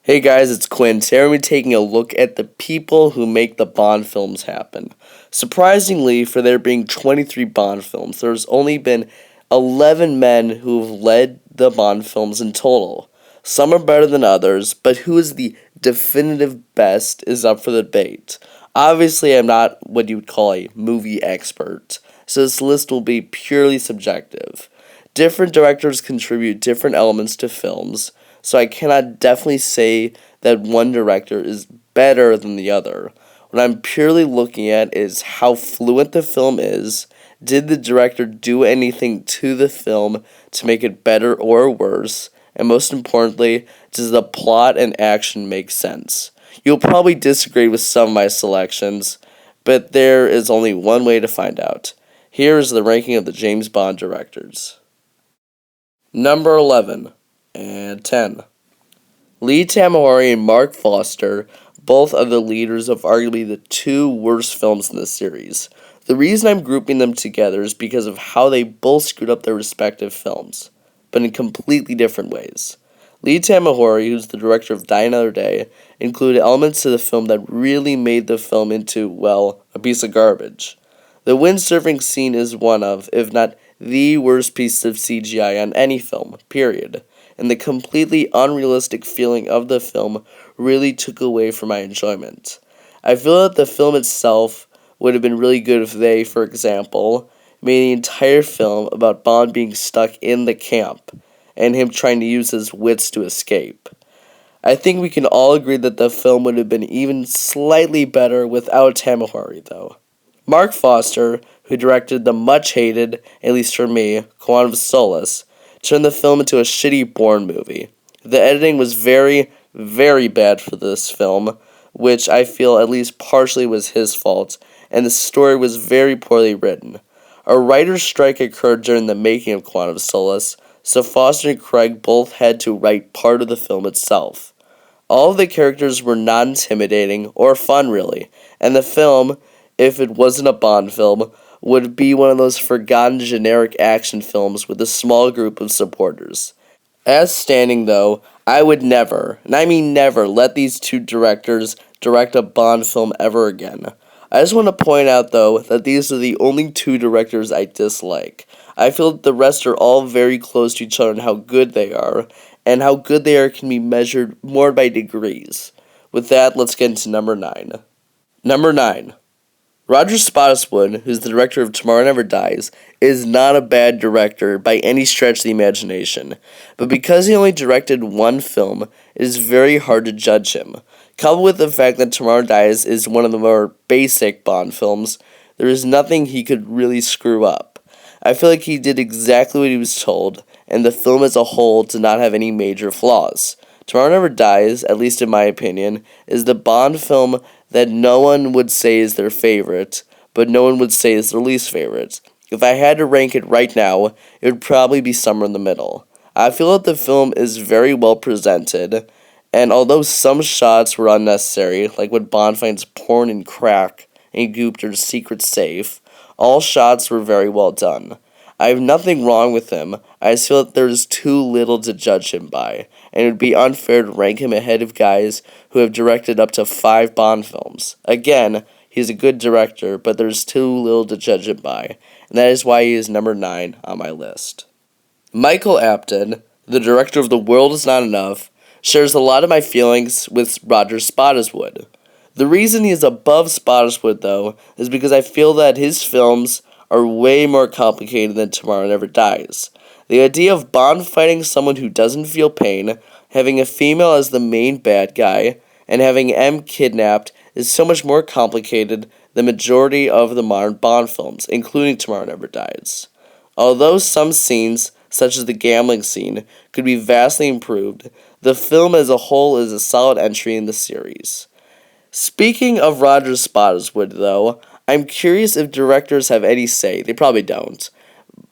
Hey guys, it's Quinn. Today we're taking a look at the people who make the Bond films happen. Surprisingly, for there being 23 Bond films, there's only been 11 men who have led the Bond films in total. Some are better than others, but who is the definitive best is up for debate. Obviously, I'm not what you would call a movie expert, so this list will be purely subjective. Different directors contribute different elements to films, so I cannot definitely say that one director is better than the other. What I'm purely looking at is how fluent the film is. Did the director do anything to the film to make it better or worse? And most importantly, does the plot and action make sense? You'll probably disagree with some of my selections, but there is only one way to find out. Here is the ranking of the James Bond directors. Number 11 and 10. Lee Tamahori and Mark Foster, both are the leaders of arguably the two worst films in the series. The reason I'm grouping them together is because of how they both screwed up their respective films, but in completely different ways. Lee Tamahori, who's the director of Die Another Day, included elements to the film that really made the film into, well, a piece of garbage. The windsurfing scene is one of, if not the worst piece of CGI on any film, period. And the completely unrealistic feeling of the film really took away from my enjoyment. I feel that the film itself would have been really good if they, for example, made the entire film about Bond being stuck in the camp and him trying to use his wits to escape. I think we can all agree that the film would have been even slightly better without Tamahori, though. Mark Foster, who directed the much-hated, at least for me, Quantum of Solace, turned the film into a shitty Bourne movie. The editing was very, very bad for this film, which I feel at least partially was his fault, and the story was very poorly written. A writer's strike occurred during the making of Quantum of Solace, so Foster and Craig both had to write part of the film itself. All of the characters were not intimidating or fun, really, and the film, if it wasn't a Bond film, would be one of those forgotten generic action films with a small group of supporters. As standing, though, I would never, and I mean never, let these two directors direct a Bond film ever again. I just want to point out, though, that these are the only two directors I dislike. I feel that the rest are all very close to each other in how good they are, and how good they are can be measured more by degrees. With that, let's get into number 9. Number 9. Roger Spottiswoode, who's the director of Tomorrow Never Dies, is not a bad director by any stretch of the imagination, but because he only directed one film, it is very hard to judge him. Coupled with the fact that Tomorrow Dies is one of the more basic Bond films, there is nothing he could really screw up. I feel like he did exactly what he was told, and the film as a whole did not have any major flaws. Tomorrow Never Dies, at least in my opinion, is the Bond film that no one would say is their favorite, but no one would say is their least favorite. If I had to rank it right now, it would probably be somewhere in the middle. I feel that the film is very well presented, and although some shots were unnecessary, like when Bond finds porn and crack in Gupter's secret safe, all shots were very well done. I have nothing wrong with him, I just feel that there is too little to judge him by, and it would be unfair to rank him ahead of guys who have directed up to 5 Bond films. Again, he's a good director, but there's too little to judge him by, and that is why he is number 9 on my list. Michael Apted, the director of The World Is Not Enough, shares a lot of my feelings with Roger Spottiswoode. The reason he is above Spottiswoode, though, is because I feel that his films are way more complicated than Tomorrow Never Dies. The idea of Bond fighting someone who doesn't feel pain, having a female as the main bad guy, and having M kidnapped is so much more complicated than the majority of the modern Bond films, including Tomorrow Never Dies. Although some scenes, such as the gambling scene, could be vastly improved, the film as a whole is a solid entry in the series. Speaking of Roger Spottiswoode, though, I'm curious if directors have any say. They probably don't.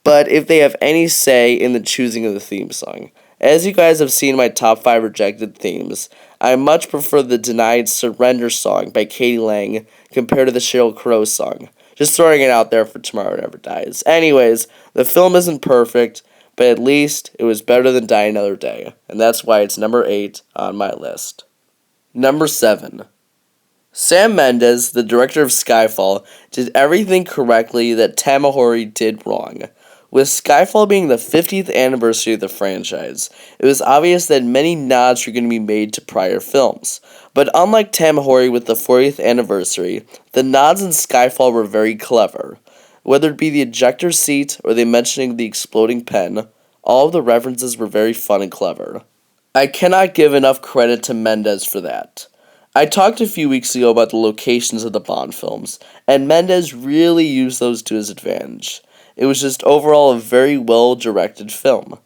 But if they have any say in the choosing of the theme song. As you guys have seen my top 5 rejected themes, I much prefer the Denied Surrender song by Katie Lang compared to the Sheryl Crow song. Just throwing it out there for Tomorrow Never Dies. Anyways, the film isn't perfect, but at least it was better than Die Another Day, and that's why it's number 8 on my list. Number 7. Sam Mendes, the director of Skyfall, did everything correctly that Tamahori did wrong. With Skyfall being the 50th anniversary of the franchise, it was obvious that many nods were going to be made to prior films. But unlike Tamahori with the 40th anniversary, the nods in Skyfall were very clever. Whether it be the ejector seat or the mentioning of the exploding pen, all of the references were very fun and clever. I cannot give enough credit to Mendes for that. I talked a few weeks ago about the locations of the Bond films, and Mendes really used those to his advantage. It was just overall a very well-directed film.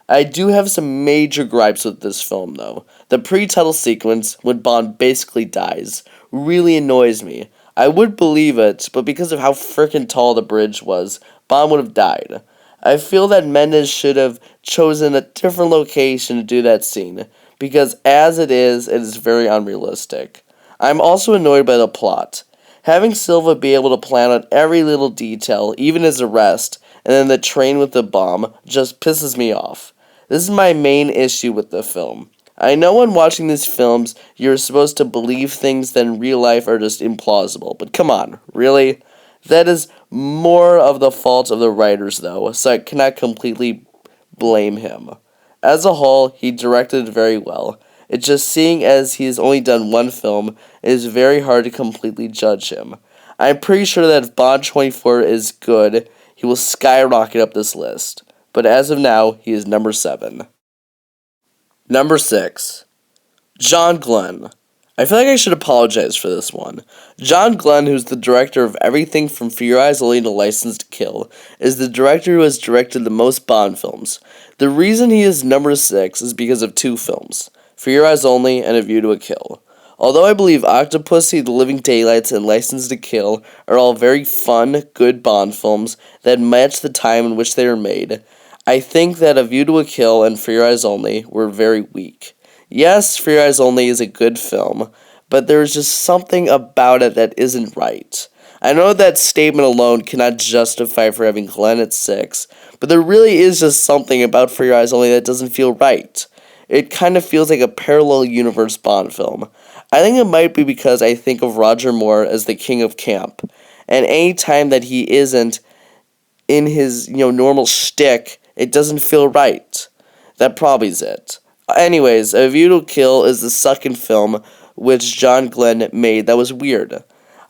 I do have some major gripes with this film, though. The pre-title sequence, when Bond basically dies, really annoys me. I would believe it, but because of how frickin' tall the bridge was, Bond would have died. I feel that Mendes should have chosen a different location to do that scene, because as it is very unrealistic. I'm also annoyed by the plot. Having Silva be able to plan out every little detail, even his arrest, and then the train with the bomb, just pisses me off. This is my main issue with the film. I know when watching these films, you're supposed to believe things that in real life are just implausible, but come on, really? That is more of the fault of the writers, though, so I cannot completely blame him. As a whole, he directed it very well. It's just seeing as he has only done one film, it is very hard to completely judge him. I'm pretty sure that if Bond 24 is good, he will skyrocket up this list. But as of now, he is number 7. Number 6. John Glenn. I feel like I should apologize for this one. John Glenn, who's the director of everything from For Your Eyes Only to License to Kill, is the director who has directed the most Bond films. The reason he is number 6 is because of 2 films, For Your Eyes Only and A View to a Kill. Although I believe Octopussy, The Living Daylights, and License to Kill are all very fun, good Bond films that match the time in which they were made, I think that A View to a Kill and For Your Eyes Only were very weak. Yes, For Your Eyes Only is a good film, but there is just something about it that isn't right. I know that statement alone cannot justify for having Glenn at 6, but there really is just something about For Your Eyes Only that doesn't feel right. It kind of feels like a parallel universe Bond film. I think it might be because I think of Roger Moore as the king of camp, and any time that he isn't in his normal shtick, it doesn't feel right. That probably is it. Anyways, A View to Kill is the second film which John Glenn made that was weird.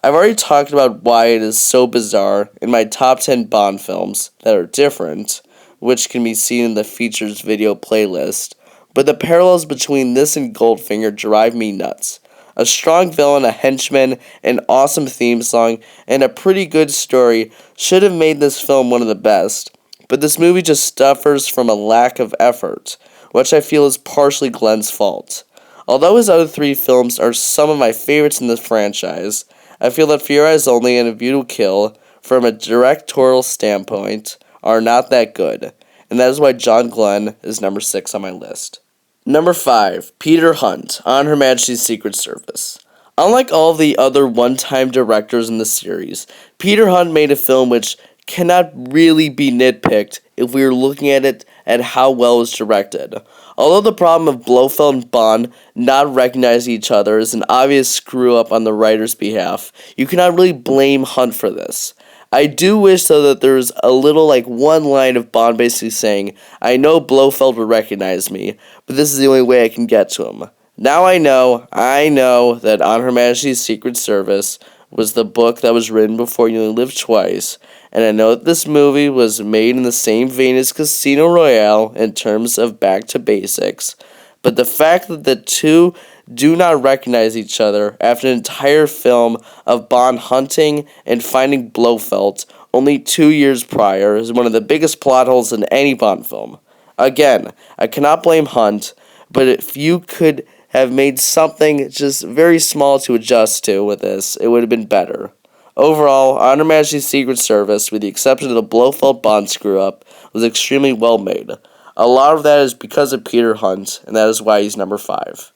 I've already talked about why it is so bizarre in my top 10 Bond films that are different, which can be seen in the features video playlist, but the parallels between this and Goldfinger drive me nuts. A strong villain, a henchman, an awesome theme song, and a pretty good story should have made this film one of the best, but this movie just suffers from a lack of effort, which I feel is partially Glenn's fault. Although his other 3 films are some of my favorites in the franchise, I feel that For Your Eyes Only and A View to Kill, from a directorial standpoint, are not that good, and that is why John Glenn is number 6 on my list. Number 5. Peter Hunt, on Her Majesty's Secret Service. Unlike all the other one-time directors in the series, Peter Hunt made a film which cannot really be nitpicked if we are looking at it at how well it was directed. Although the problem of Blofeld and Bond not recognizing each other is an obvious screw-up on the writer's behalf, you cannot really blame Hunt for this. I do wish, though, that there was a little, one line of Bond basically saying, I know Blofeld would recognize me, but this is the only way I can get to him. Now I know that On Her Majesty's Secret Service was the book that was written before You Only Live Twice, and I know that this movie was made in the same vein as Casino Royale in terms of back to basics, but the fact that the two do not recognize each other after an entire film of Bond hunting and finding Blofeld only 2 years prior is one of the biggest plot holes in any Bond film. Again, I cannot blame Hunt, but if you could have made something just very small to adjust to with this, it would have been better. Overall, On Her Majesty's Secret Service, with the exception of the Blofeld Bond screw-up, was extremely well made. A lot of that is because of Peter Hunt, and that is why he's number 5.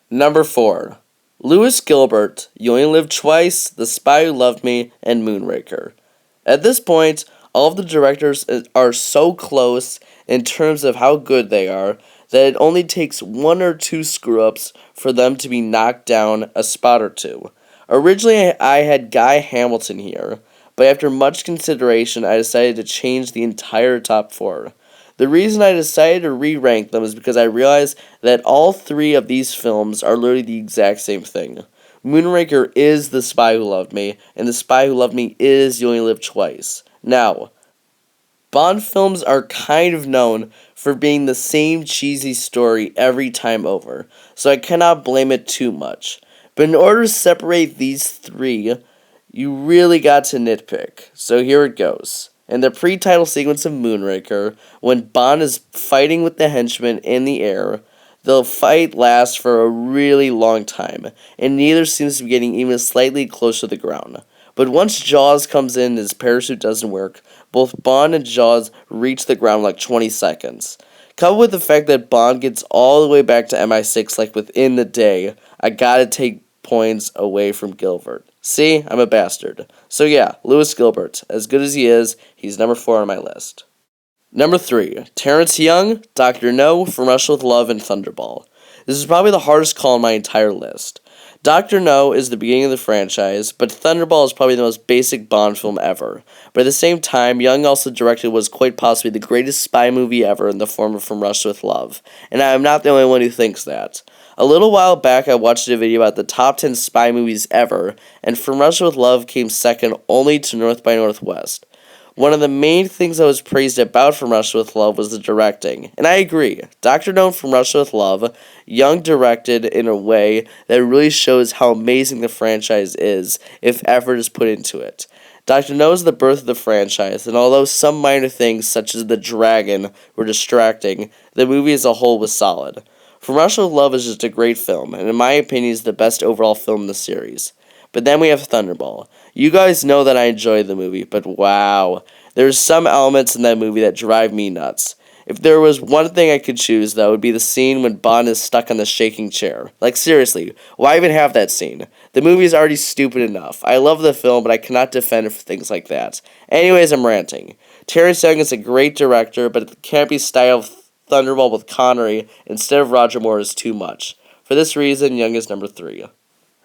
Number 4. Lewis Gilbert, You Only Live Twice, The Spy Who Loved Me, and Moonraker. At this point, All of the directors are so close in terms of how good they are that it only takes one or two screw-ups for them to be knocked down a spot or two. Originally, I had Guy Hamilton here, but after much consideration, I decided to change the entire top four. The reason I decided to re-rank them is because I realized that all three of these films are literally the exact same thing. Moonraker is The Spy Who Loved Me, and The Spy Who Loved Me is You Only Live Twice. Now, Bond films are kind of known for being the same cheesy story every time over, so I cannot blame it too much. But in order to separate these three, you really got to nitpick. So here it goes. In the pre-title sequence of Moonraker, when Bond is fighting with the henchmen in the air, the fight lasts for a really long time, and neither seems to be getting even slightly close to the ground. But once Jaws comes in and his parachute doesn't work, both Bond and Jaws reach the ground in like 20 seconds. Coupled with the fact that Bond gets all the way back to MI6 like within the day, I gotta take points away from Gilbert. See, I'm a bastard. So yeah, Lewis Gilbert. As good as he is, he's number 4 on my list. Number 3, Terrence Young, Dr. No, From Russia with Love, and Thunderball. This is probably the hardest call on my entire list. Dr. No is the beginning of the franchise, but Thunderball is probably the most basic Bond film ever. But at the same time, Young also directed what is quite possibly the greatest spy movie ever in the form of From Russia with Love. And I am not the only one who thinks that. A little while back, I watched a video about the top 10 spy movies ever, and From Russia with Love came second only to North by Northwest. One of the main things I was praised about From Russia with Love was the directing, and I agree. Dr. No From Russia with Love, Young directed in a way that really shows how amazing the franchise is if effort is put into it. Dr. No is the birth of the franchise, and although some minor things such as the dragon were distracting, the movie as a whole was solid. From Russia with Love is just a great film, and in my opinion is the best overall film in the series. But then we have Thunderball. You guys know that I enjoy the movie, but wow. There's some elements in that movie that drive me nuts. If there was one thing I could choose, though, it would be the scene when Bond is stuck on the shaking chair. Like, seriously, why even have that scene? The movie is already stupid enough. I love the film, but I cannot defend it for things like that. Anyways, I'm ranting. Terrence Young is a great director, but the campy style of Thunderball with Connery instead of Roger Moore is too much. For this reason, Young is number 3.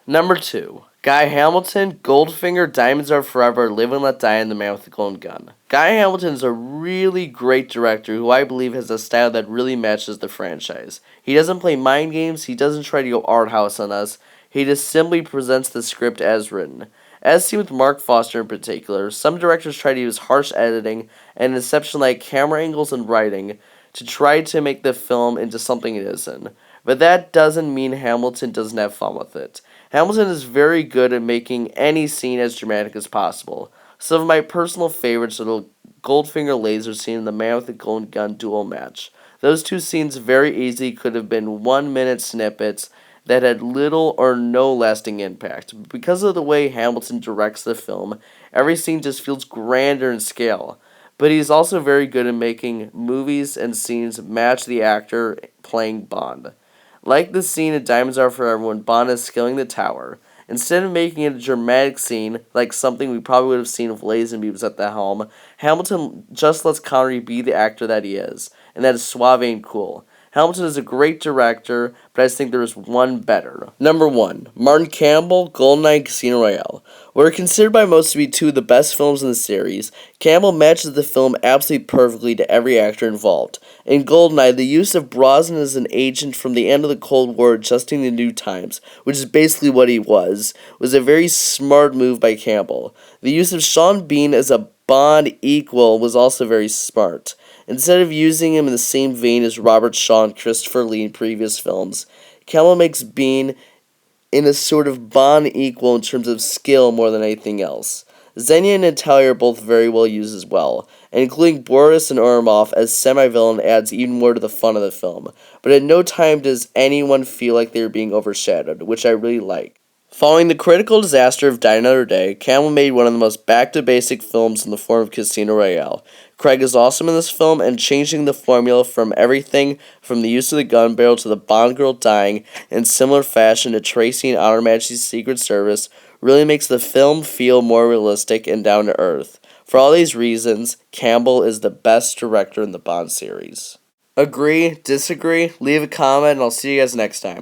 Number 2. Guy Hamilton, Goldfinger, Diamonds Are Forever, Live and Let Die, and The Man with the Golden Gun. Guy Hamilton is a really great director who I believe has a style that really matches the franchise. He doesn't play mind games, he doesn't try to go art house on us, he just simply presents the script as written. As seen with Mark Foster in particular, some directors try to use harsh editing and deception-like camera angles and writing to try to make the film into something it isn't. But that doesn't mean Hamilton doesn't have fun with it. Hamilton is very good at making any scene as dramatic as possible. Some of my personal favorites are the Goldfinger laser scene and the Man with the Golden Gun duel match. Those two scenes very easily could have been 1-minute snippets that had little or no lasting impact. But because of the way Hamilton directs the film, every scene just feels grander in scale. But he's also very good at making movies and scenes match the actor playing Bond. Like the scene in Diamonds Are Forever when Bond is scaling the tower. Instead of making it a dramatic scene, like something we probably would have seen if Lazenby was at the helm, Hamilton just lets Connery be the actor that he is, and that is suave and cool. Hamilton is a great director, but I just think there is one better. Number 1. Martin Campbell, GoldenEye and Casino Royale. What are considered by most to be two of the best films in the series, Campbell matches the film absolutely perfectly to every actor involved. In GoldenEye, the use of Brosnan as an agent from the end of the Cold War adjusting to new times, which is basically what he was a very smart move by Campbell. The use of Sean Bean as a Bond equal was also very smart. Instead of using him in the same vein as Robert Shaw and Christopher Lee in previous films, Campbell makes Bean in a sort of Bond equal in terms of skill more than anything else. Xenia and Natalia are both very well used as well, and including Boris and Ormov as semi-villain adds even more to the fun of the film, but at no time does anyone feel like they are being overshadowed, which I really like. Following the critical disaster of Die Another Day, Campbell made one of the most back-to-basic films in the form of Casino Royale. Craig is awesome in this film, and changing the formula from everything from the use of the gun barrel to the Bond girl dying in similar fashion to Tracy and Honor Majesty's Secret Service really makes the film feel more realistic and down-to-earth. For all these reasons, Campbell is the best director in the Bond series. Agree? Disagree? Leave a comment and I'll see you guys next time.